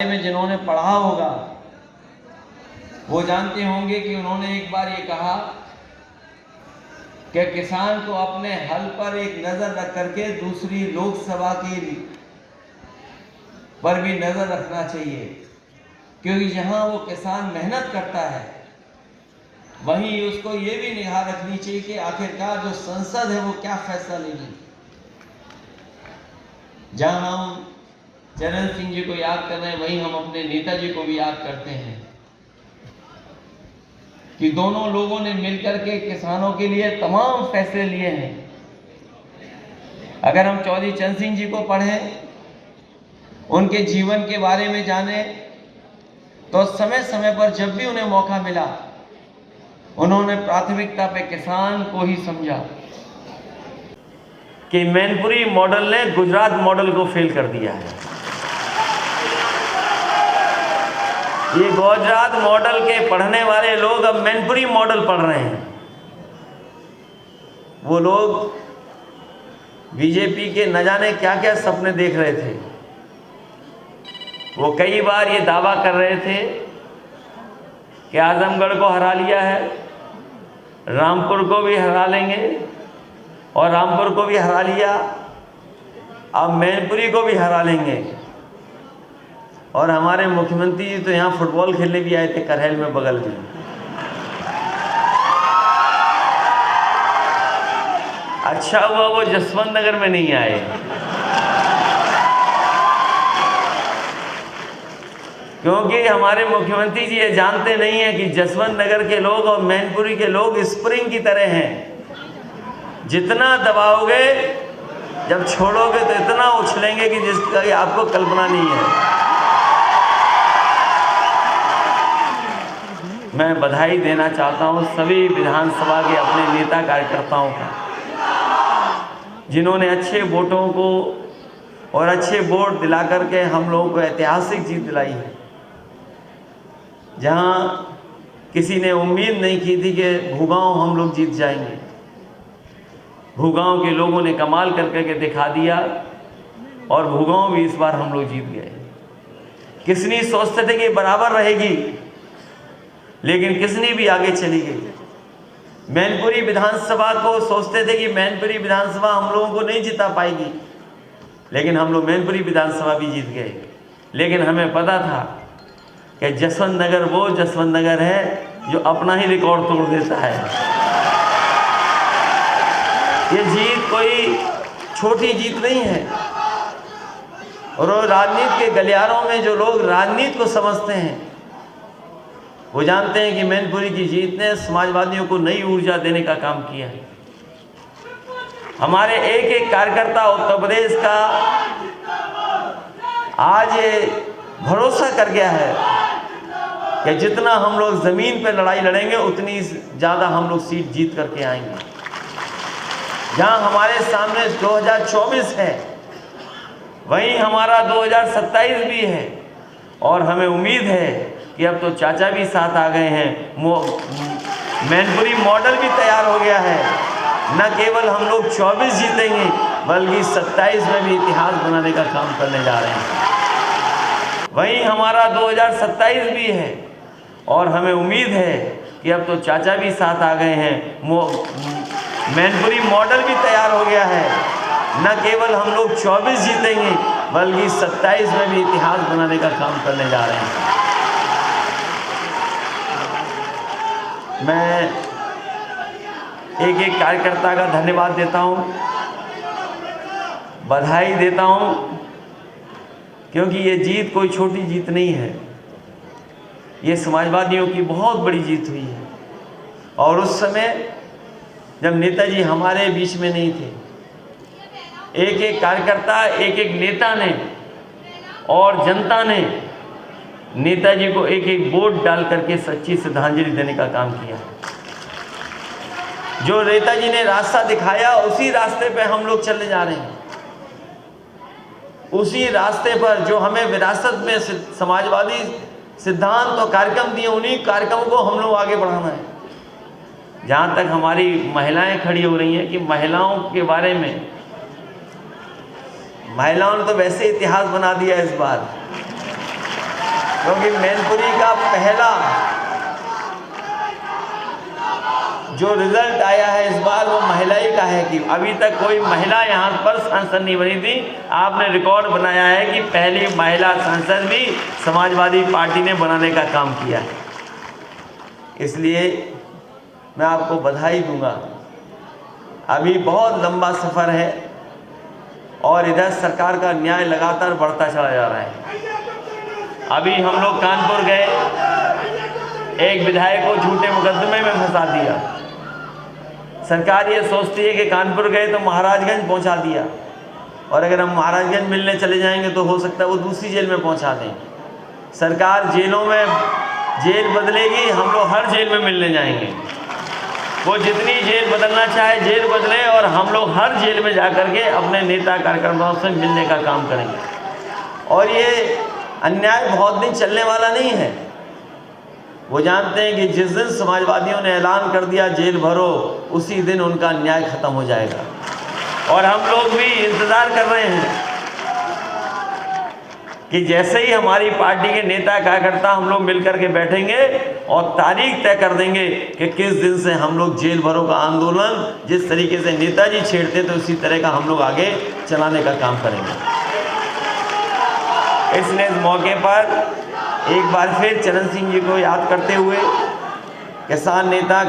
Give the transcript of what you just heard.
में जिन्होंने पढ़ा होगा वो जानते होंगे कि उन्होंने एक बार ये कहा कि किसान को अपने हल पर एक नज़र रख करके दूसरी लोकसभा की पर भी नज़र रखना चाहिए, क्योंकि जहां वो किसान मेहनत करता है वहीं उसको ये भी निगाह रखनी चाहिए कि आखिरकार जो संसद है वो क्या फैसला लेगी। जहां हम चरण सिंह जी को याद कर रहे हैं वहीं हम अपने नेताजी को भी याद करते हैं कि दोनों लोगों ने मिलकर के किसानों के लिए तमाम फैसले लिए हैं। अगर हम चौधरी चरण सिंह जी को पढ़ें, उनके जीवन के बारे में जानें, तो समय समय पर जब भी उन्हें मौका मिला उन्होंने प्राथमिकता पे किसान को ही समझा। कि मैनपुरी मॉडल ने गुजरात मॉडल को फेल कर दिया है। ये गुजरात मॉडल के पढ़ने वाले लोग अब मैनपुरी मॉडल पढ़ रहे हैं। वो लोग बीजेपी के न जाने क्या क्या सपने देख रहे थे। वो कई बार ये दावा कर रहे थे कि आजमगढ़ को हरा लिया है, रामपुर को भी हरा लेंगे, और रामपुर को भी हरा लिया, अब मैनपुरी को भी हरा लेंगे। और हमारे मुख्यमंत्री जी तो यहाँ फुटबॉल खेलने भी आए थे करहल में, बगल में। अच्छा हुआ वो जसवंत नगर में नहीं आए, क्योंकि हमारे मुख्यमंत्री जी ये जानते नहीं हैं कि जसवंत नगर के लोग और मैनपुरी के लोग स्प्रिंग की तरह हैं। जितना दबाओगे, जब छोड़ोगे तो इतना उछलेंगे कि जिसका आपको कल्पना नहीं है। मैं बधाई देना चाहता हूं सभी विधानसभा के अपने नेता कार्यकर्ताओं का, जिन्होंने अच्छे वोटों को और अच्छे वोट दिला करके हम लोगों को ऐतिहासिक जीत दिलाई है। जहां किसी ने उम्मीद नहीं की थी कि भूगांव हम लोग जीत जाएंगे, भूगांव के लोगों ने कमाल करके दिखा दिया और भूगांव भी इस बार हम लोग जीत गए। किसनी सोचते थे कि बराबर रहेगी, लेकिन किसनी भी आगे चली गई। मैनपुरी विधानसभा को सोचते थे कि मैनपुरी विधानसभा हम लोगों को नहीं जिता पाएगी, लेकिन हम लोग मैनपुरी विधानसभा भी जीत गए। लेकिन हमें पता था कि जसवंत नगर वो जसवंत नगर है जो अपना ही रिकॉर्ड तोड़ देता है। ये जीत कोई छोटी जीत नहीं है। और राजनीति के गलियारों में जो लोग राजनीति को समझते हैं वो जानते हैं कि मैनपुरी की जीत ने समाजवादियों को नई ऊर्जा देने का काम किया है। हमारे एक एक कार्यकर्ता उत्तर प्रदेश का आज ये भरोसा कर गया है कि जितना हम लोग ज़मीन पर लड़ाई लड़ेंगे उतनी ज़्यादा हम लोग सीट जीत करके आएंगे। जहां हमारे सामने 2024 है, वहीं हमारा 2027 भी है। और हमें उम्मीद है कि अब तो चाचा भी साथ आ गए हैं, मैनपुरी मॉडल भी तैयार हो गया है। न केवल हम लोग 24 जीतेंगे बल्कि 27 में भी इतिहास बनाने का काम करने जा रहे हैं। वहीं हमारा 2027 भी है और हमें उम्मीद है कि अब तो चाचा भी साथ आ गए हैं, मैनपुरी मॉडल भी तैयार हो गया है। न केवल हम लोग 24 जीतेंगे बल्कि 27 में भी इतिहास बनाने का काम करने जा रहे हैं। मैं एक एक कार्यकर्ता का धन्यवाद देता हूं, बधाई देता हूं, क्योंकि ये जीत कोई छोटी जीत नहीं है। ये समाजवादियों की बहुत बड़ी जीत हुई है। और उस समय जब नेताजी हमारे बीच में नहीं थे, एक एक कार्यकर्ता, एक एक नेता ने और जनता ने नेताजी को एक एक वोट डाल करके सच्ची श्रद्धांजलि देने का काम किया। जो नेताजी ने रास्ता दिखाया उसी रास्ते पे हम लोग चलने जा रहे हैं। उसी रास्ते पर जो हमें विरासत में समाजवादी सिद्धांत और कार्यक्रम दिए, उन्हीं कार्यक्रमों को हम लोग आगे बढ़ाना है। जहाँ तक हमारी महिलाएं खड़ी हो रही हैं कि महिलाओं के बारे में, महिलाओं ने तो वैसे इतिहास बना दिया इस बार। क्योंकि मैनपुरी का पहला जो रिजल्ट आया है इस बार वो महिला ही का है कि अभी तक कोई महिला यहाँ पर सांसद नहीं बनी थी। आपने रिकॉर्ड बनाया है कि पहली महिला सांसद भी समाजवादी पार्टी ने बनाने का काम किया है। इसलिए मैं आपको बधाई दूंगा। अभी बहुत लंबा सफ़र है और इधर सरकार का न्याय लगातार बढ़ता चला जा रहा है। अभी हम लोग कानपुर गए, एक विधायक को झूठे मुकदमे में फंसा दिया। सरकार ये सोचती है कि कानपुर गए तो महाराजगंज पहुंचा दिया, और अगर हम महाराजगंज मिलने चले जाएंगे तो हो सकता है वो दूसरी जेल में पहुंचा दें। सरकार जेलों में जेल बदलेगी, हम लोग हर जेल में मिलने जाएंगे। वो जितनी जेल बदलना चाहे जेल बदले, और हम लोग हर जेल में जा कर के अपने नेता कार्यकर्ताओं से मिलने का काम करेंगे। और ये अन्याय बहुत दिन चलने वाला नहीं है। वो जानते हैं कि जिस दिन समाजवादियों ने ऐलान कर दिया जेल भरो, उसी दिन उनका न्याय खत्म हो जाएगा। और हम लोग भी इंतज़ार कर रहे हैं कि जैसे ही हमारी पार्टी के नेता कार्यकर्ता हम लोग मिलकर के बैठेंगे और तारीख तय कर देंगे कि किस दिन से हम लोग जेल भरो का आंदोलन जिस तरीके से नेताजी छेड़ते तो उसी तरह का हम लोग आगे चलाने का काम करेंगे। इसलिए इस मौके पर एक बार फिर चरण सिंह जी को याद करते हुए किसान नेता